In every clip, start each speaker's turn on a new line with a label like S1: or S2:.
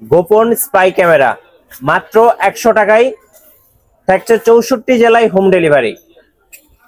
S1: গোপন spy camera মাত্র 100 টাকায় থাকছে 64 জেলায় হোম ডেলিভারি।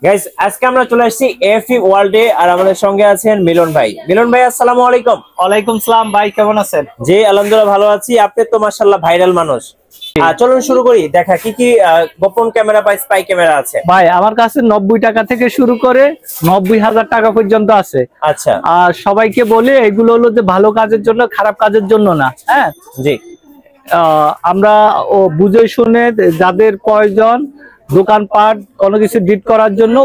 S1: গাইস আজকে আমরা চলে আসছি এফি ওয়ার্ল্ডে, আর আমাদের সঙ্গে আছেন মিলন ভাই। মিলন ভাই আসসালামু আলাইকুম।
S2: ওয়ালাইকুম সালাম ভাই, কেমন আছেন?
S1: জি আলহামদুলিল্লাহ ভালো আছি। আপনি তো মাশাআল্লাহ ভাইরাল মানুষ। চলুন শুরু করি, দেখা কি কি গোপন ক্যামেরা বা স্পাই ক্যামেরা আছে।
S2: ভাই আমার কাছে 90 টাকা থেকে শুরু করে 90,000 টাকা পর্যন্ত আছে।
S1: আচ্ছা,
S2: আর সবাইকে বলে এগুলো হলো যে ভালো কাজের জন্য, খারাপ কাজের জন্য না। হ্যাঁ
S1: জি
S2: আমরা বুঝে শুনে যাদের প্রয়োজন দোকানপাট কোনো কিছু ডিট করার জন্য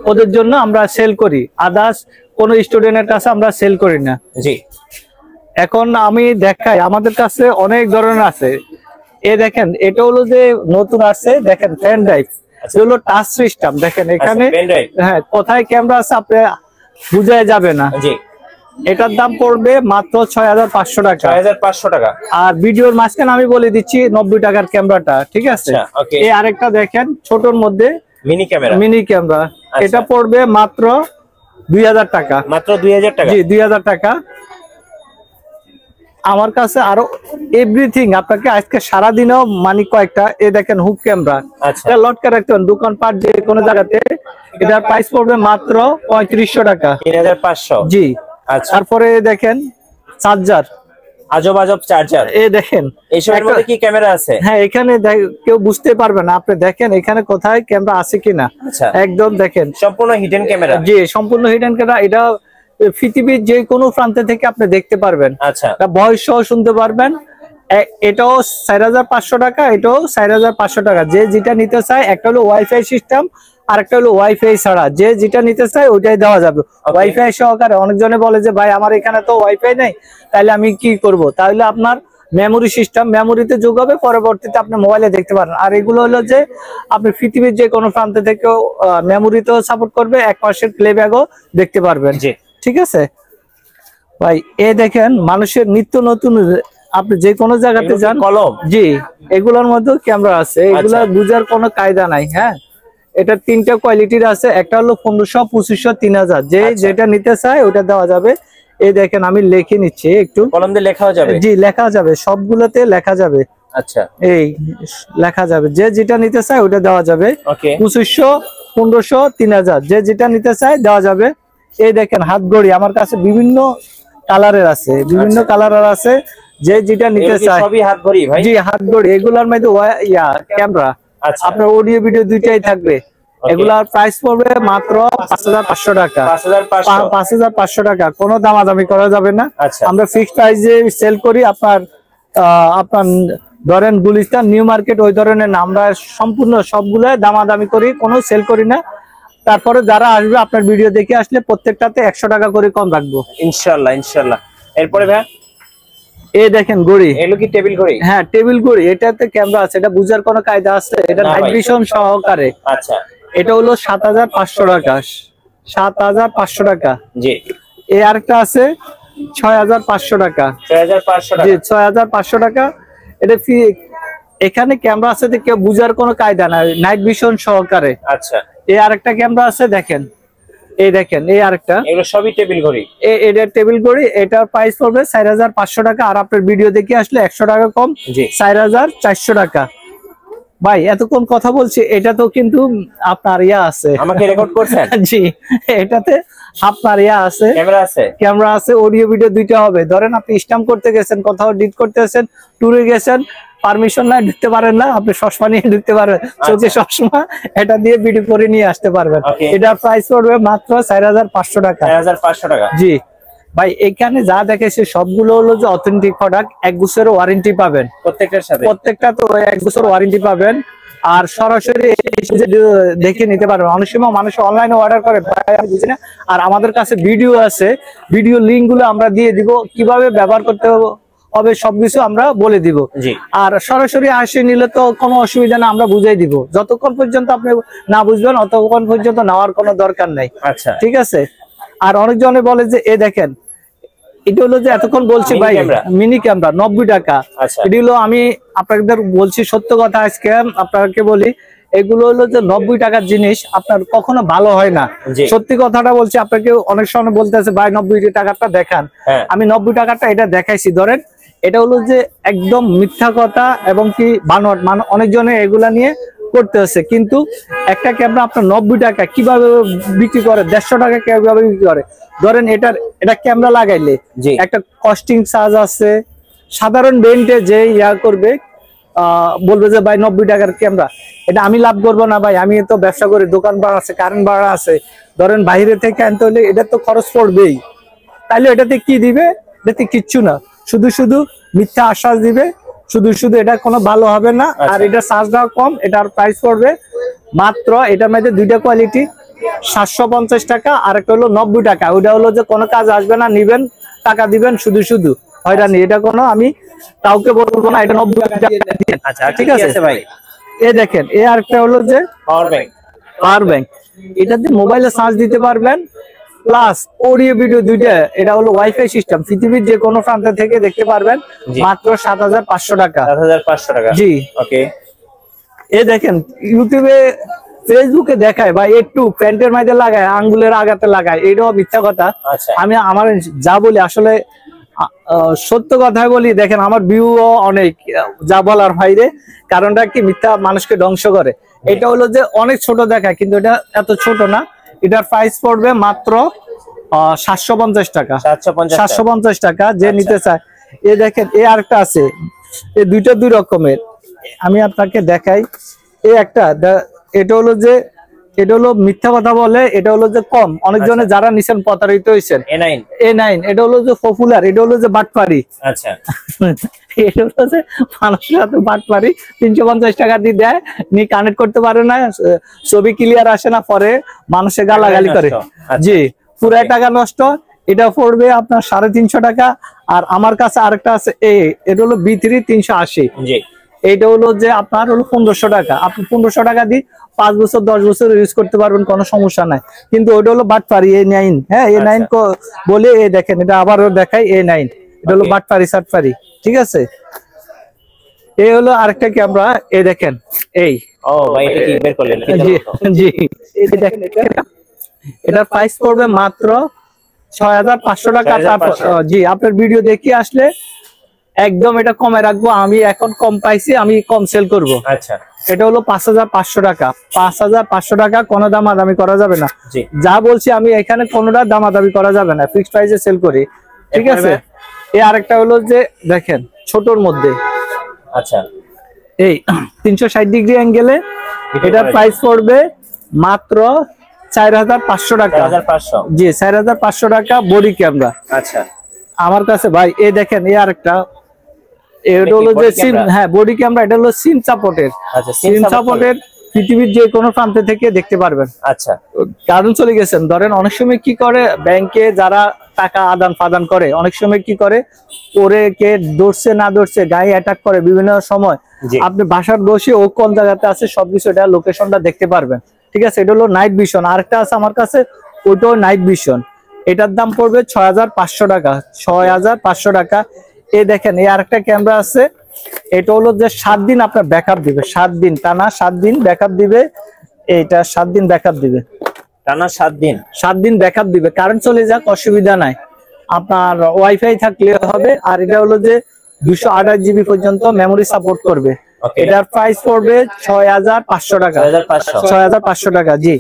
S2: ওদের জন্য আমরা সেল করি, আদার্স কোনো স্টুডেন্টের কাছে আমরা সেল করি না।
S1: জি
S2: এখন আমি দেখাই, আমাদের কাছে অনেক ধরনের আছে। এ দেখেন, এটা হলো যে নতুন আছে, দেখেন পেন ড্রাইভ, হলো টাচ সিস্টেম। দেখেন এখানে হ্যাঁ কোথায় ক্যামেরা আছে আপনি বুঝাই যাবে না।
S1: জি
S2: এটার দাম পড়বে মাত্র 6500 টাকা।
S1: 6500 টাকা।
S2: আর ভিডিওর মাঝখানে আমি বলে দিচ্ছি 90 টাকার ক্যামেরাটা, ঠিক আছে? এই আরেকটা দেখেন ছোটর মধ্যে
S1: মিনি ক্যামেরা,
S2: এটা পড়বে মাত্র 2000 টাকা।
S1: মাত্র 2000 টাকা?
S2: জি 2000 টাকা। আমার কাছে আরো এভরিথিং আপনাকে আজকে সারাদিনও মানে কয়েকটা, এ দেখেন হুক ক্যামেরা, এটা লটকা রাখতে পারেন দোকানপাট যে কোনো জায়গাতে। এটার প্রাইস পড়বে মাত্র 3500 টাকা।
S1: 3500?
S2: জি।
S1: আচ্ছা,
S2: তারপরে দেখেন চার্জার,
S1: আজব আজব চার্জার।
S2: এ দেখেন
S1: এইসবের মধ্যে কি ক্যামেরা আছে?
S2: হ্যাঁ এখানে কেউ বুঝতে পারবে না, আপনি দেখেন এখানে কোথায় ক্যামেরা আছে কিনা।
S1: আচ্ছা,
S2: একদম দেখেন
S1: সম্পূর্ণ হিডেন ক্যামেরা।
S2: জি সম্পূর্ণ হিডেন ক্যামেরা। এটা পৃথিবীর যে কোনো প্রান্তে থেকে আপনি দেখতে পারবেন।
S1: আচ্ছা,
S2: ভয়েস সহ শুনতে পারবেন। এটাও 4500 টাকা, এটাও 4500 টাকা। যে যেটা নিতে চায়, একটা হলো ওয়াইফাই সিস্টেম আর একটা হলো ওয়াইফাই ছাড়া। যে যেটা নিতে চায় ওইটাই দেওয়া যাবে ওয়াইফাই সহকারে। অনেকজনে বলে যে ভাই আমার এখানে তো ওয়াইফাই নেই, তাহলে আমি কি করব? তাহলে আপনার মেমোরি সিস্টেম, মেমোরিতে যোগ হবে, পরবর্তীতে আপনি মোবাইলে দেখতে পারেন। আর এগুলো হলো যে আপনি পৃথিবীর যে কোনো প্রান্ত থেকেও মেমোরিতেও সাপোর্ট করবে, 1 মাসের প্লেব্যাকও দেখতে পারবেন। জি ঠিক আছে ভাই। এ দেখেন মানুষের নিত্য নতুন, আপনি যে কোনো জায়গাতে যান
S1: কলম।
S2: জি এগুলোর মধ্যে ক্যামেরা আছে, এগুলা বুঝার কোনো কায়দা নাই। হ্যাঁ এটা 3টা কোয়ালিটির আছে, একটা হলো 1500, 2500, 3000। যে যেটা নিতে চায় ওটা দেওয়া যাবে। এই দেখেন আমি লিখে নিচ্ছি, একটু
S1: কলম দিয়ে লেখাও যাবে? জি
S2: লেখা যাবে, সবগুলোতে লেখা যাবে।
S1: আচ্ছা,
S2: এই লেখা যাবে, যে যেটা নিতে চায় ওটা দেওয়া যাবে। 2500, 1500, 3000, যে যেটা নিতে চায় দেওয়া যাবে। এই দেখেন হাত ঘড়ি, আমার কাছে বিভিন্ন কালারের আছে, বিভিন্ন কালারের আছে। যে যেটা নিতে চায়
S1: সবই হাত ঘড়ি ভাই? জি
S2: হাত ঘড়ি। এগুলোর মধ্যে ক্যামেরা, আপনার অডিও ভিডিও দুইটাই থাকবে। এগুলার প্রাইস পড়বে মাত্র 5500 টাকা। 5500 টাকা, কোনো দামাদামি করা যাবে না। আমরা ফিক্সড প্রাইসে সেল করি। আপনার ধরেন গুলিস্তান, নিউ মার্কেট, ওই ধরনের না। আমরা সম্পূর্ণ সবগুলো দামাদামি করি, কোনো সেল করি না। তারপরে যারা আসবে আপনার ভিডিও দেখে আসলে প্রত্যেকটাতে 100 টাকা করে কম রাখবো
S1: ইনশাআল্লাহ ইনশাআল্লাহ। এরপরে ভাই
S2: এই দেখেন ঘড়ি,
S1: এগুলো কি টেবিল ঘড়ি?
S2: হ্যাঁ টেবিল ঘড়ি। এটাতে ক্যামেরা আছে, এটা বুঝার কোনো কায়দা আছে? এটা নাইট ভিশন সহকারে।
S1: আচ্ছা,
S2: এটা হলো 7500 টাকা। 7500 টাকা।
S1: জি।
S2: এই আরেকটা আছে 6500 টাকা।
S1: 6500 টাকা?
S2: জি 6500 টাকা। এটা এখানে ক্যামেরা আছে, কেউ বুঝার কোনো কায়দা নাই, নাইট ভিশন সহকারে।
S1: আচ্ছা,
S2: এই আরেকটা ক্যামেরা আছে, দেখেন এই দেখেন এই আরেকটা,
S1: এগুলো সবই টেবিল ঘড়ি?
S2: এটা টেবিল ঘড়ি। এটার প্রাইস পড়বে 4500 টাকা। আর আপনার ভিডিও দেখে আসলে 100 টাকা কম, 4400 টাকা। ভাই এতক্ষণ কথা বলছি, এটা তো কিন্তু আপনার আছে,
S1: আমাকে রেকর্ড করছেন?
S2: জি এটাতে আপনার আছে, ক্যামেরা আছে, অডিও ভিডিও দুইটা হবে। ধরেন আপনি স্ট্যাম্প করতে গেছেন, কোথাও ডিট করতেছেন, ট্যুরে গেছেন, পারমিশন নাই ঢুকতে পারেন না, আপনি চশমা নিয়ে ঢুকতে পারবেন, চোখে চশমা, এটা দিয়ে ভিডিও করে নিয়ে আসতে পারবেন। এটার প্রাইস পড়বে মাত্র 4500 টাকা।
S1: 4500 টাকা? জি
S2: ভাই। এখানে যা দেখেছে সবগুলো হলো যে অথেন্টিক প্রোডাক্ট, 1 বছরের ওয়ারেন্টি পাবেন
S1: প্রত্যেকটার সাথে।
S2: প্রত্যেকটা তো 1 বছর ওয়ারেন্টি পাবেন। আর সরাসরি দেখে নিতে পারবেন। অনেক সময় মানুষ অনলাইনে অর্ডার করে, আমি বুঝি না। আর আমাদের কাছে ভিডিও আছে, ভিডিও লিঙ্ক গুলো আমরা দিয়ে দিব, কিভাবে ব্যবহার করতে হবে সবকিছু আমরা বলে দিব। আর সরাসরি আসে নিলে তো কোনো অসুবিধা না, আমরা বুঝাই দিব। যতক্ষণ পর্যন্ত আপনি না বুঝবেন ততক্ষণ পর্যন্ত নেওয়ার কোনো দরকার নাই। আচ্ছা ঠিক আছে। আর অনেকজনে বলে যে এ দেখেন, এটা হলো যে এতক্ষণ বলছি ভাই মিনি ক্যামেরা 90 টাকা। এটি হলো, আমি আপনাদের বলছি সত্য কথা, আজকে আপনাকে বলি, এগুলো হলো যে 90 টাকার জিনিস আপনার কখনো ভালো হয় না। সত্যি কথাটা বলছি আপনাকে। অনেক সময় বলতেছে ভাই 90 টাকাটা দেখান, আমি 90 টাকাটা এটা দেখাইছি। ধরেন এটা হলো যে একদম মিথ্যা কথা এবং কি বানোয়াট, অনেকজনে এগুলা নিয়ে করতে হচ্ছে, কিন্তু একটা ক্যামেরা আপনার 90 টাকা কিভাবে বিক্রি করে, 150 টাকা কিভাবে বিক্রি করে। ধরেন এটা ক্যামেরা লাগাইলে
S1: জি।
S2: একটা কস্টিং চার্জ আছে। সাধারণ বেন্টে যে করবে বলবে যে ভাই 90 টাকার ক্যামেরা, এটা আমি লাভ করবো না ভাই, আমি তো ব্যবসা করি, দোকান ভাড়া আছে, কারেন্ট ভাড়া আছে, ধরেন বাইরে থেকে আনতে হলে এটা তো খরচ পড়বেই। তাইলে এটাতে কি দিবে? এটাতে কিচ্ছু না, শুধু শুধু মিথ্যা আশ্বাস দিবে, শুধু শুধু এটা কোনো ভালো হবে না। আর এটা চার্জটাও কম, এটার প্রাইস পড়বে মাত্র, এটার মধ্যে দুইটা কোয়ালিটি, 750 টাকা, আর একটা হলো 90 টাকা। ওইটা হলো যে কোনো কাজ আসবে না, নিবেন টাকা দিবেন শুধু শুধু, হয়রানি। এটা কোনো আমি কাউকে বলবো না, এটা 90 টাকা দিবেন।
S1: আচ্ছা,
S2: ঠিক আছে
S1: ভাই।
S2: এ দেখেন, এ আরেকটা হলো যে পাওয়ার ব্যাংক, এটাতে মোবাইলে চার্জ দিতে পারবেন, প্লাস অডিও ভিডিও দুইটা। এটা হলো ওয়াইফাই সিস্টেম, পৃথিবীর যে কোনো প্রান্ত থেকে দেখতে পারবেন, মাত্র 7500 টাকা।
S1: 7500 টাকা,
S2: জি।
S1: ওকে।
S2: এ দেখেন ইউটিউবে ফেসবুকে দেখায় বা একটু প্যান্টের মধ্যে লাগায়, আঙ্গুলের আগাতে লাগায়, এটাও মিথ্যা কথা। আমি আমার যা বলি আসলে সত্য কথাই বলি। দেখেন আমার ভিউ অনেক, যা বলার বাইরে, কারণটা কি মিথ্যা মানুষকে ধ্বংস করে। এটা হলো যে অনেক ছোট দেখায়, কিন্তু এটা এত ছোট না। এটার প্রাইস পড়বে মাত্র 750 টাকা। 750 টাকা যে নিতে চায়। এ দেখেন এ আরেকটা আছে, এই দুইটা দুই রকমের, আমি আপনাকে দেখাই। এই একটা, এটা হলো যে, এটা হলো মিথ্যা কথা বলে, এটা হলো যে কম, অনেকজনে যারা নিছেন প্রতারিত হয়েছেন। A9 এটা হলো যে পপুলার, এটা হলো যে বাটপারি।
S1: আচ্ছা,
S2: এটা হলো যে মানুষের হাতে বাটপারি, 350 টাকা দিয়ে দেয়, নিয়ে কানেক্ট করতে পারে না, ছবি ক্লিয়ার আসে না, পরে মানুষে গালাগালি করে। জি, পুরাই টাকা নষ্ট। এটা পড়বে আপনার 350 টাকা। আর আমার কাছে আরেকটা আছে, এটা হলো B3 380। এইটা হলো যে আপনার হলো 1500 টাকা। আপনি 1500 টাকা দিয়ে 5 বছর 10 বছর ইউজ করতে পারবেন, কোনো সমস্যা নাই। কিন্তু ওইটা হলো বাটপারি A9। হ্যাঁ, A9 বলে দেখেন, এটা আবারও দেখাই, A9 এটা হলো বাটপারি সাটপারি। ঠিক আছে, এই হলো আরেকটা ক্যামেরা, এই দেখেন, এই
S1: ভাই এটা কি বের করলেন?
S2: জি, এই দেখেন, এটার প্রাইস পড়বে মাত্র 6500 টাকা। তারপর জি, আপনার ভিডিও দেখে আসলে একদম এটা কমে রাখবো, আমি এখন কম পাইছি, আমি কম সেল করব।
S1: আচ্ছা,
S2: এটা হলো 5500 টাকা। 5500 টাকা, কোনো দামাদামি করা যাবে না। যা বলছি আমি এখানে কোনোটা দামাদামি করা যাবে না, ফিক্সড প্রাইসে সেল করি। ঠিক আছে, এই আরেকটা হলো যে দেখেন ছোটর মধ্যে,
S1: আচ্ছা,
S2: এই 360 ডিগ্রি অ্যাঙ্গেলে, এটার প্রাইস পড়বে মাত্র 4500 টাকা। জি, 4500 টাকা বডি ক্যামেরা।
S1: আচ্ছা,
S2: আমার কাছে ভাই এই দেখেন, এই আরেকটা, এটা হলো যে সিম, হ্যাঁ বডি ক্যামেরা, এটা হলো সিম সাপোর্টের। সিম সাপোর্টের, পৃথিবীর যে কোনো প্রান্ত থেকে দেখতে পারবেন।
S1: আচ্ছা,
S2: কারণ চলে গেছেন, ধরেন অনেক সময় কি করে, ব্যাংকে যারা টাকা আদান প্রদান করে, অনেক সময় কি করে, ওরে কে ধরছে না ধরছে, গায়ে অ্যাটাক করে বিভিন্ন সময়। আপনি বাসার বসে ও কোন জায়গাতে আছে সবকিছু এটা লোকেশনটা দেখতে পারবেন। ঠিক আছে, এটা হলো নাইট ভিশন। আরেকটা আছে আমার কাছে, ওইটাও নাইট ভিশন। এটার দাম পড়বে 6500 টাকা। 6500 টাকা। এই দেখেন, এই আরেকটা ক্যামেরা আছে, এটা হলো যে 7 দিন আপনার ব্যাকআপ দিবে, 7 দিন টানা, 7 দিন ব্যাকআপ দিবে। এইটা 7 দিন ব্যাকআপ দিবে
S1: টানা, 7 দিন
S2: ব্যাকআপ দিবে। কারেন্ট চলে যাক অসুবিধা নাই, আপনার ওয়াইফাই থাকলে হবে। আর এটা হলো যে 228 জিবি পর্যন্ত মেমোরি সাপোর্ট করবে। এটার প্রাইস পড়বে 6500 টাকা। 6500 টাকা। জি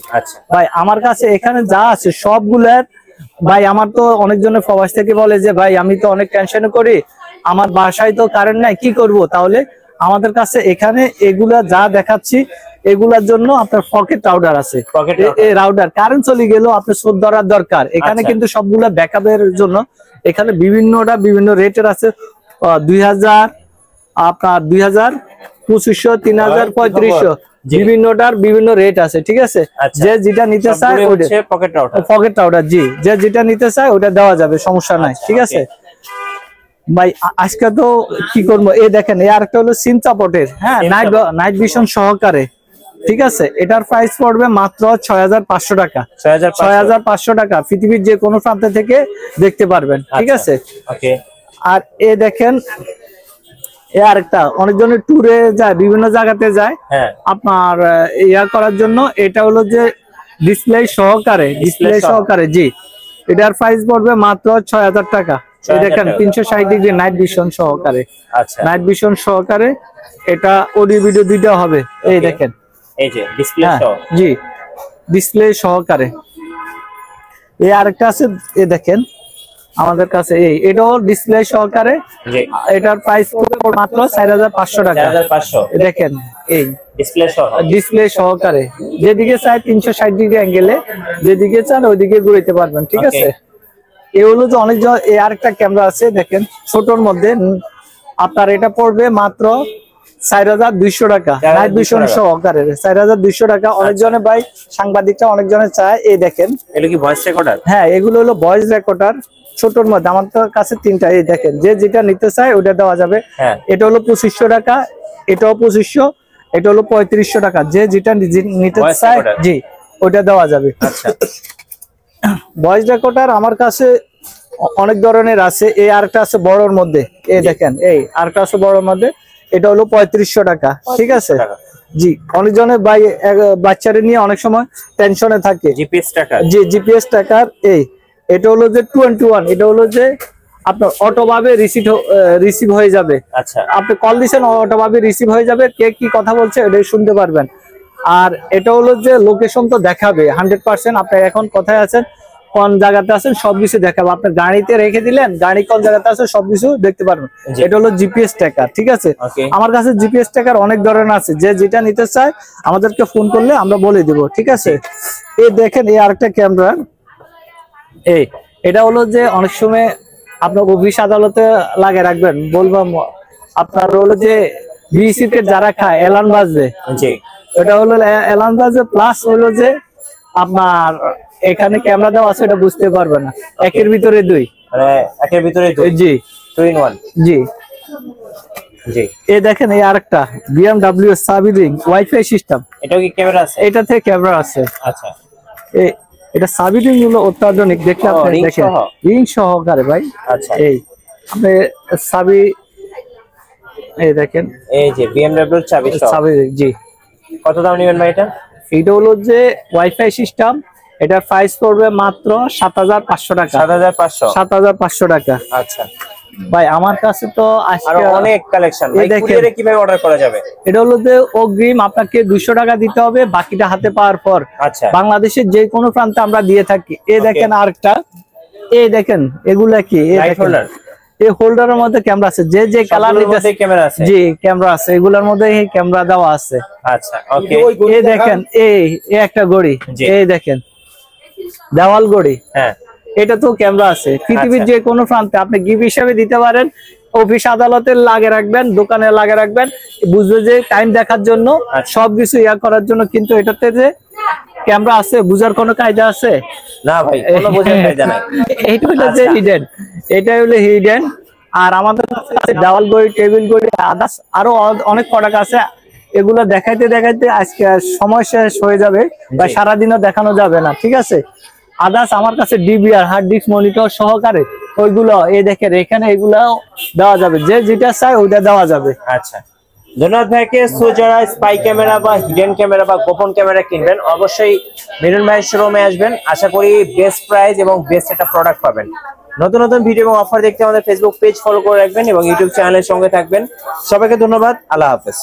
S2: ভাই, আমার কাছে এখানে যা আছে সবগুলার ভাই, আমার তো অনেকজনের প্রবাস থেকে বলে যে ভাই আমি তো অনেক টেনশন করি, আমার বাসায় তো কারেন্ট নাই, কি করব? তাহলে আমাদের কাছে এখানে এগুলা যা দেখাচ্ছি, এগুলার জন্য আপনার পকেট রাউটার আছে। এই রাউটার কারেন্ট চলে গেল আপনার শোধ ধরার দরকার। এখানে কিন্তু সবগুলা ব্যাকআপের জন্য এখানে বিভিন্ন রেটের আছে। 2000, আপনার 2000, 2500, 3000, 3500, বিভিন্নটার বিভিন্ন রেট আছে। ঠিক আছে, যে যেটা নিতে চায় পকেট রাউটার। জি, যে যেটা নিতে চায় ওটা দেওয়া যাবে, সমস্যা নাই। ঠিক আছে ভাই, আজকে তো কি করবো, এই দেখেন, এই আরেকটা হলো সিম সাপোর্টের, হ্যাঁ নাইট ভিশন সহকারে। ঠিক আছে, এটার প্রাইস পড়বে মাত্র 6500 টাকা। 6500 টাকা, পৃথিবীর যে কোনো প্রান্ত থেকে দেখতে পারবেন। ঠিক আছে, আর এ দেখেন, এ আরেকটা, অনেকজনের ট্যুরে যায়, বিভিন্ন জায়গাতে যায়, আপনার ইয়া করার জন্য। এটা হলো যে ডিসপ্লে সহকারে। জি, এটার প্রাইস পড়বে মাত্র 6000 টাকা। এই দেখেন 360 ডিগ্রি নাইট ভিশন সহকারে,
S1: আচ্ছা
S2: নাইট ভিশন সহকারে। এটা অডিও ভিডিও দুইটা হবে। এই দেখেন,
S1: এই যে ডিসপ্লে
S2: হ্যাঁ,
S1: সহ।
S2: জি ডিসপ্লে সহকারে। এই আরেকটা আছে, এই দেখেন আমাদের কাছে এটাও ডিসপ্লে সহকারে।
S1: জি
S2: এটার প্রাইস পড়বে মাত্র 4500 টাকা।
S1: 4500
S2: দেখেন এই
S1: ডিসপ্লে সহ।
S2: ডিসপ্লে সহকারে, যেদিকে চাই 360 ডিগ্রি অ্যাঙ্গেলে যেদিকে চান ওইদিকে ঘুরাইতে পারবেন, ঠিক আছে। এই হলো যে অনেক এই আরেকটা ক্যামেরা আছে দেখেন ছোটর মধ্যে, আপনার এটা পড়বে মাত্র 4200 টাকা, নাইট ভিশন সহকারে 4200 টাকা। অনেকজনে ভাই সাংবাদিকরা অনেকজনে চায়। এই দেখেন
S1: এগুলো কি ভয়েস রেকর্ডার?
S2: হ্যাঁ, এগুলো হলো ভয়েস রেকর্ডার ছোটর মধ্যে। আমার কাছে 3টা। এই দেখেন, যে যেটা নিতে চায় ওটা দেওয়া যাবে।
S1: হ্যাঁ
S2: এটা হলো 2500 টাকা, এটাও 2500, এটা হলো 3500 টাকা। যে যেটা নিতে
S1: Voice
S2: চায়
S1: recorder?
S2: জি ওটা দেওয়া যাবে।
S1: আচ্ছা
S2: ভয়েস রেকর্ডার আমার কাছে অনেক ধরনের আছে। এই আরেকটা আছে বড়র মধ্যে, এই দেখেন এই আরেকটা আছে বড়র মধ্যে, এটা হলো 3500 টাকা, ঠিক আছে। জি অনেকজনের বাচ্চারা নিয়ে অনেক সময় টেনশনে থাকে।
S1: জিপিএস টাকা?
S2: জি জিপিএস টাকার। এটা হলো যে 21, এটা হলো যে আপনার অটো ভাবে রিসিভ হয়ে যাবে।
S1: আচ্ছা
S2: আপনি কল দিচ্ছেন অটো ভাবে রিসিভ হয়ে যাবে, কে কি কথা বলছে এটাই শুনতে পারবেন। আর এটা হলো যে লোকেশন তো দেখাবে 100%। আপনি এখন কোথায় আছেন, কোন জায়গাতে আছেন সবকিছু দেখাবে। আপনার গাড়িতে রেখে দিলেন, গাড়ি কোন জায়গাতে আছে সবকিছু দেখতে পারবেন। এটা হলো জিপিএস ট্র্যাকার, ঠিক আছে। আমার কাছে জিপিএস ট্র্যাকার অনেক ধরনের আছে, যে যেটা নিতে চায় আমাদেরকে ফোন করলে আমরা বলে দিব, ঠিক আছে। এই দেখেন এই আরেকটা ক্যামেরা। এটা হলো যে অনেক সময় আপনার অফিস আদালতে লাগে রাখবেন, বলবাম আপনার হলো যে বিসিকে যারা খায় এলান বাজবে,
S1: জি
S2: এটা হলো এলান বাজবে, প্লাস হলো যে আপনার এখানে ক্যামেরা দেওয়া আছে, এটা বুঝতে পারবে না। একের ভিতরে দুই,
S1: মানে একের ভিতরে দুই।
S2: জি
S1: 2 in 1।
S2: জি
S1: জি
S2: এই দেখেন এই আরেকটা BMW সাবিরিং ওয়াইফাই সিস্টেম।
S1: এটাও কি ক্যামেরা আছে?
S2: এটাতে ক্যামেরা আছে।
S1: আচ্ছা
S2: এটা সাবিরিং গুলো অত্যাধুনিক, দেখলে আপনি
S1: ring
S2: দেখেন
S1: সহ?
S2: রিং সহকারে ভাই।
S1: আচ্ছা
S2: এই আপনি সাবি, এই দেখেন
S1: এই যে BMW এর চাবি সহ।
S2: সাবিরিং, জি।
S1: কত দাম নেবেন ভাই এটা?
S2: এটা হলো যে ওয়াইফাই সিস্টেম, এটা প্রাইস পড়বে মাত্র 7500 টাকা।
S1: 7500?
S2: 7500 টাকা।
S1: আচ্ছা
S2: ভাই আমার কাছে তো
S1: আর
S2: আজকে
S1: অনেক কালেকশন। ভাই
S2: এই দেখেন।
S1: কুরিয়ারে কিভাবে অর্ডার করা যাবে?
S2: এটা হলো যে অগ্রিম আপনাকে 200 টাকা দিতে হবে, বাকিটা হাতে পাওয়ার পর।
S1: আচ্ছা
S2: বাংলাদেশের যে কোনো প্রান্তে আমরা দিয়ে থাকি। এই দেখেন আরেকটা, এই দেখেন এগুলা কি, এই
S1: লাইট
S2: দেখেন
S1: হোল্ডার?
S2: এই হোল্ডারের মধ্যে ক্যামেরা আছে, যে যে কালার
S1: সবগুলোর মধ্যে ক্যামেরা আছে?
S2: জি ক্যামেরা আছে, এগুলোর মধ্যে এই ক্যামেরা দেওয়া আছে।
S1: আচ্ছা ওকে।
S2: এই দেখেন এই একটা ঘড়ি,
S1: জি।
S2: এই দেখেন দেওয়াল ঘড়ি,
S1: হ্যাঁ
S2: এটা তো ক্যামেরা আছে। পৃথিবীর
S1: আচ্ছা।
S2: যে কোনো প্রান্তে আপনি গিফট হিসেবে দিতে পারেন, অফিস আদালতের লাগে রাখবেন, দোকানে লাগে রাখবেন, বুঝবে যে টাইম দেখার জন্য,
S1: আচ্ছা।
S2: সবকিছু ইয়া করার জন্য। কিন্তু এটাতে যে ক্যামেরা আছে, বুঝার কোনো কায়দা আছে
S1: না ভাই, কোনো বোঝার কায়দা নাই।
S2: এইটা হলো যে হিডেন, এটাই হলো হিডেন। আর আমাদের কাছে দেওয়াল ঘড়ি, টেবিল ঘড়ি, আদার্স আরো অনেক প্রোডাক্ট আছে। এগুলো দেখাইতে দেখাইতে আজকে সময় শেষ হয়ে যাবে, বা সারাদিনও দেখানো যাবে না, ঠিক আছে। আদার্স আমার কাছে ডিবিআর হার্ড ডিস্ক মনিটর সহকারে ওইগুলো এই দেখেন এখানে এগুলাও দেওয়া যাবে, যে যেটা চাই ওইটা দেওয়া যাবে।
S1: আচ্ছা ধন্যবাদ ভাইকে। সো যারা স্পাই ক্যামেরা বা হিডেন ক্যামেরা বা গোপন ক্যামেরা কিনবেন, অবশ্যই মিলন ভাইয়ের শোরুমে আসবেন। আশা করি বেস্ট প্রাইস এবং বেস্ট একটা প্রোডাক্ট পাবেন। নতুন নতুন ভিডিও এবং অফার দেখতে আমাদের ফেসবুক পেজ ফলো করে রাখবেন এবং ইউটিউব চ্যানেলের সঙ্গে থাকবেন। সবাইকে ধন্যবাদ, আল্লাহ হাফেজ।